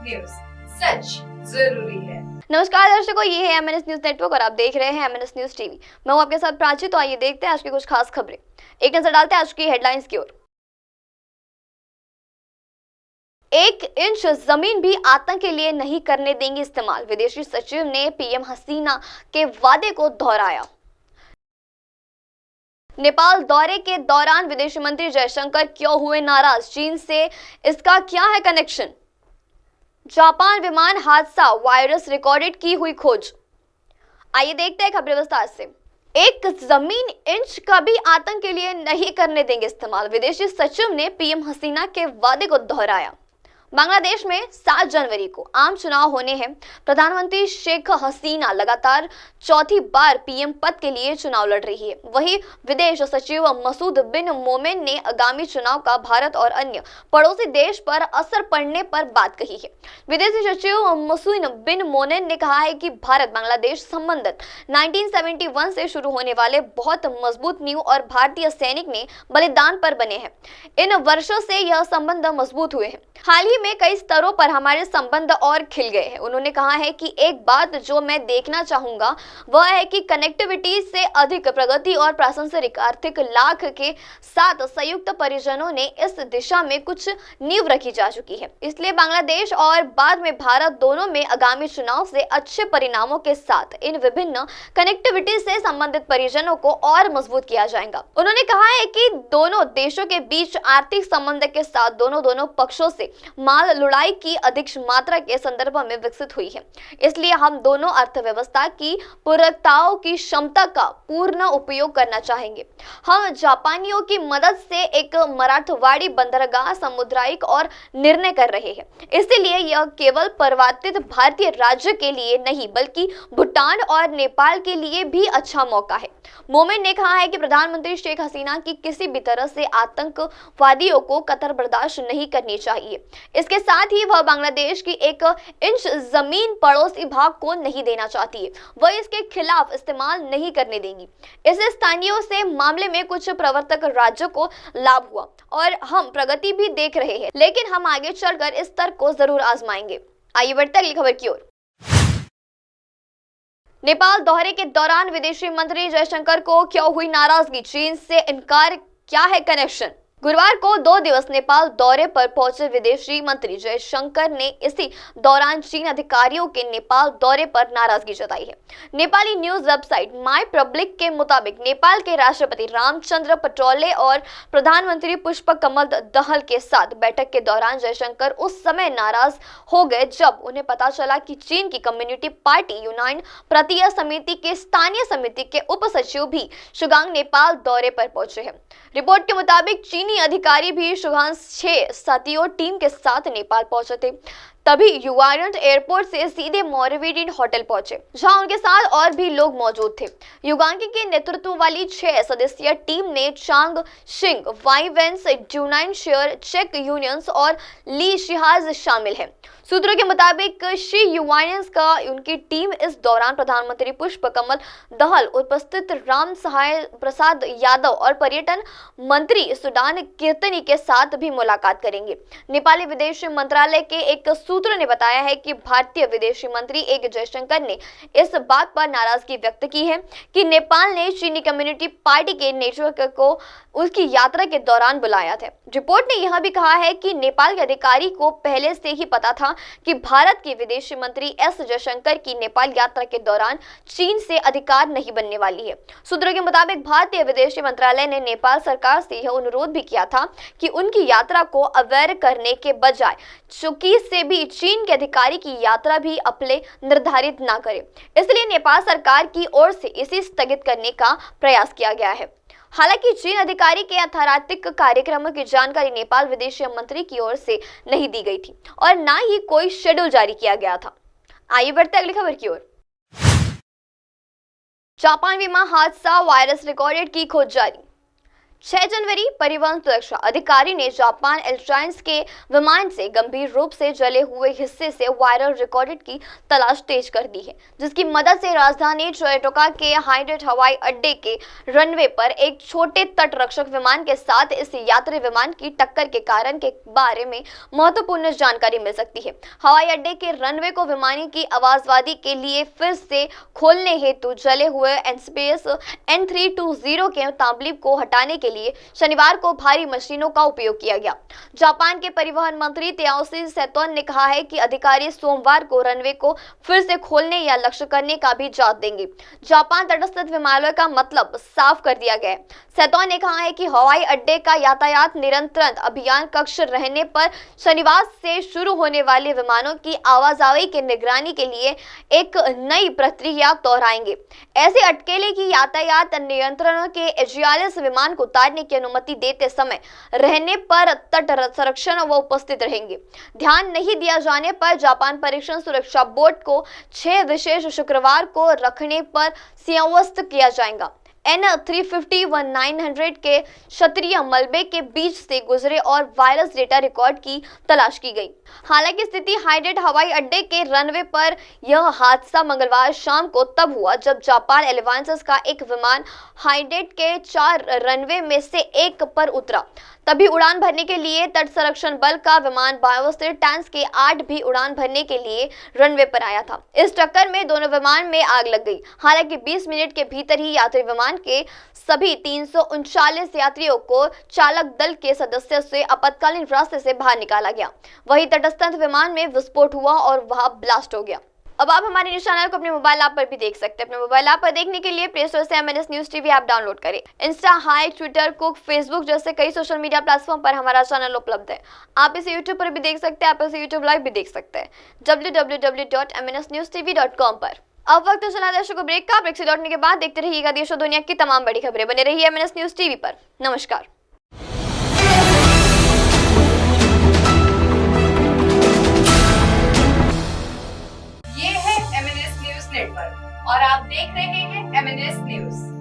News, सच जरूरी है। नमस्कार दर्शकों, ये है एमएनएस न्यूज नेटवर्क और आप देख रहे हैं एमएनएस न्यूज टीवी। मैं हूं आपके साथ प्राची। तो आइए देखते हैं आज की कुछ खास खबरें। एक नजर डालते हैं आज की हेडलाइंस की ओर। 1 इंच जमीन भी आतंक के लिए नहीं करने देंगे इस्तेमाल, विदेशी सचिव ने पीएम हसीना के वादे को दोहराया। नेपाल दौरे के दौरान विदेश मंत्री जयशंकर क्यों हुए नाराज, चीन से इसका क्या है कनेक्शन। जापान विमान हादसा, वायरस रिकॉर्डेड की हुई खोज। आइए देखते हैं खबरें विस्तार से। 1 जमीन इंच का भी आतंक के लिए नहीं करने देंगे इस्तेमाल, विदेशी सचिव ने पीएम हसीना के वादे को दोहराया। बांग्लादेश में 7 जनवरी को आम चुनाव होने हैं। प्रधानमंत्री शेख हसीना लगातार चौथी बार पीएम पद के लिए चुनाव लड़ रही है। वहीं विदेश सचिव मसूद बिन मोमेन ने आगामी चुनाव का भारत और अन्य पड़ोसी देश पर असर पड़ने पर बात कही है। विदेश सचिव मसूद बिन मोमेन ने कहा है कि भारत बांग्लादेश संबंध 1971 से शुरू होने वाले बहुत मजबूत नींव और भारतीय सैनिक ने बलिदान पर बने हैं। इन वर्षों से यह संबंध मजबूत हुए हैं। हाल ही में कई स्तरों पर हमारे संबंध और खिल गए हैं। उन्होंने कहा है कि एक बात जो मैं देखना चाहूंगा वह है कि कनेक्टिविटी से अधिक प्रगति और प्रासंगिक आर्थिक लाभ के साथ संयुक्त परिजनों ने इस दिशा में कुछ नींव रखी जा चुकी है। इसलिए बांग्लादेश और बाद में भारत दोनों में आगामी चुनाव से अच्छे परिणामों के साथ इन विभिन्न कनेक्टिविटी से संबंधित परिजनों को और मजबूत किया जाएगा। उन्होंने कहा है कि दोनों देशों के बीच आर्थिक संबंध के साथ दोनों पक्षों से माल लुढ़ाई की अधिक मात्रा के संदर्भ में विकसित हुई है। इसलिए हम दोनों अर्थव्यवस्था की पूरकताओं की क्षमता का पूर्ण उपयोग करना चाहेंगे। हम जापानियों की मदद से एक मराठवाड़ी बंदरगाह सामुदायिक और निर्णय कर रहे हैं। इसलिए यह केवल पर्वतित भारतीय राज्य के लिए नहीं बल्कि भूटान और नेपाल के लिए भी अच्छा मौका है। मोमेन ने कहा है कि प्रधानमंत्री शेख हसीना की किसी भी तरह से आतंकवादियों को कतर बर्दाश्त नहीं करनी चाहिए। इसके साथ ही वह बांग्लादेश की 1 इंच जमीन पड़ोसी भाग को नहीं देना चाहती है। वह इसके खिलाफ इस्तेमाल नहीं करने देंगी। इस स्थानीय से मामले में कुछ प्रवर्तक राज्यों को लाभ हुआ और हम प्रगति भी देख रहे हैं, लेकिन हम आगे चलकर इस तर्क को जरूर आजमाएंगे। आइए बढ़ते अगली खबर की ओर। नेपाल दौरे के दौरान विदेशी मंत्री जयशंकर को क्यों हुई नाराजगी, चीन से इनकार, क्या है कनेक्शन। गुरुवार को 2 दिवस नेपाल दौरे पर पहुंचे विदेशी मंत्री जयशंकर ने इसी दौरान चीन अधिकारियों के नेपाल दौरे पर नाराजगी जताई है। Nepali news website my public के मुताबिक नेपाल के राष्ट्रपति रामचंद्र पटौले और प्रधानमंत्री पुष्प कमल दहल के साथ बैठक के दौरान जयशंकर उस समय नाराज हो गए जब उन्हें पता चला कि चीन की कम्युनिटी पार्टी यूनाइन प्रांतीय समिति के स्थानीय समिति के उप सचिव भी शुगांग नेपाल दौरे पर पहुंचे हैं। रिपोर्ट के मुताबिक चीनी अधिकारी भी शुगांग 6 साथियों टीम के साथ नेपाल पहुंचे थे। तभी युवारंट एयरपोर्ट से सीधे मोरेविडिन होटल पहुंचे, जहां उनके साथ और भी लोग मौजूद थे। युगांगी के नेतृत्व वाली 6 सदस्यीय टीम ने चांग शिंग, वाई वेंस, ड्यूनाइन शेयर, चेक यूनियंस और ली शिहाज शामिल हैं। सूत्रों के मुताबिक शी युवायंस का उनकी टीम इस दौरान प्रधानमंत्री पुष्प कमल दहल, उपस्थित राम सहाय प्रसाद यादव और पर्यटन मंत्री सुडान कीर्तनी के साथ भी मुलाकात करेंगे। नेपाली विदेश मंत्रालय के एक सूत्र ने बताया है कि भारतीय विदेश मंत्री जयशंकर ने इस बात पर नाराजगी व्यक्त की है कि नेपाल ने चीनी कम्युनिटी पार्टी के नेतृत्व को उसकी यात्रा के दौरान बुलाया था। रिपोर्ट ने यह भी कहा है कि नेपाल के अधिकारी को पहले से ही पता था कि भारत के विदेश मंत्री एस जयशंकर की नेपाल यात्रा के दौरान चीन से अधिकार नहीं बनने वाली है। सूत्रों के मुताबिक भारतीय विदेश मंत्रालय ने नेपाल सरकार से यह अनुरोध भी किया था कि उनकी यात्रा को अवैध करने के बजाय चुकी से भी चीन के अधिकारी की यात्रा भी अपने निर्धारित न करे। इसलिए नेपाल सरकार की ओर से इसे स्थगित करने का प्रयास किया गया है। हालांकि चीन अधिकारी के अंतर्राष्ट्रीय कार्यक्रमों की जानकारी नेपाल विदेश मंत्री की ओर से नहीं दी गई थी और न ही कोई शेड्यूल जारी किया गया था। आइए बढ़ते अगली खबर की ओर। जापान विमान हादसा, वायरस रिकॉर्डेड की खोज जारी। 6 जनवरी परिवहन सुरक्षा अधिकारी ने जापान एयरलाइंस के विमान से गंभीर रूप से जले हुए हिस्से से वायरल रिकॉर्डेड की तलाश तेज कर दी है, जिसकी मदद से राजधानी टोयोटा के हाइडेट हवाई अड्डे के रनवे पर एक छोटे तटरक्षक विमान के साथ इस यात्री विमान की टक्कर के कारण के बारे में महत्वपूर्ण जानकारी मिल सकती है। हवाई अड्डे के रनवे को विमानी की आवाजवादी के लिए फिर से खोलने हेतु जले हुए एनस्पेस N320 के तांबलिब को हटाने के लिए शनिवार को भारी मशीनों का उपयोग किया गया। जापान के परिवहन मंत्री ताओशी सेतोन ने कहा है कि अधिकारी सोमवार को रनवे को फिर से खोलने या लक्ष्य करने का भी जांच देंगे। जापान तटस्थ विमानों का मतलब साफ कर दिया गया है। सेतोन ने कहा है कि हवाई अड्डे का यातायात नियंत्रण अभियान कक्ष रहने पर शनिवार से शुरू होने वाले विमानों की आवाजाही की निगरानी के लिए एक नई प्रक्रिया दोहराएंगे। ऐसे अटकेले की यातायात नियंत्रण के 46 विमान को उतारने की अनुमति देते समय रहने पर तट संरक्षण वो उपस्थित रहेंगे। ध्यान नहीं दिया जाने पर जापान परीक्षण सुरक्षा बोर्ड को 6 विशेष शुक्रवार को रखने पर सीमावस्थ किया जाएगा। N350-1900 के क्षत्रिय मलबे के बीच से गुजरे और वायरस डेटा रिकॉर्ड की तलाश की गई। हालांकि स्थिति हाइडेट हवाई अड्डे के रनवे पर यह हादसा मंगलवार शाम को तब हुआ जब जापान एयरलाइंस का एक विमान हाइडेट के 4 रनवे में से एक पर उतरा। तभी उड़ान भरने के लिए तट संरक्षण बल का विमान बायोस्फीयर टैंक्स के 8 भी उड़ान भरने के लिए रनवे पर आया था। इस टक्कर में दोनों विमान में आग लग गई। हालांकि 20 मिनट के भीतर ही यात्री विमान के सभी 339 यात्रियों को चालक दल के सदस्यों से आपातकालीन रास्ते से बाहर निकाला गया। वहीं तटस्थ विमान में विस्फोट हुआ और वह ब्लास्ट हो गया। अब आप हमारे न्यूज चैनल को अपने मोबाइल ऐप पर भी देख सकते हैं। अपने मोबाइल ऐप पर देखने के लिए प्ले स्टोर से MNS news TV app download करें। इंस्टा, हाइक, ट्विटर, कुक, फेसबुक जैसे कई सोशल मीडिया प्लेटफॉर्म पर हमारा चैनल उपलब्ध है। आप इसे यूट्यूब पर भी देख सकते हैं। आप इसे यूट्यूब लाइव भी देख सकते हैं www.mnsnewstv.com पर। अब वक्त चला दर्शकों ब्रेक का। ब्रेक से लौटने के बाद देखते रहिएगा देश और दुनिया की तमाम बड़ी खबरें। बने रहिए MNS न्यूज टीवी पर। नमस्कार। ये है MNS न्यूज नेटवर्क और आप देख रहे हैं MNS न्यूज।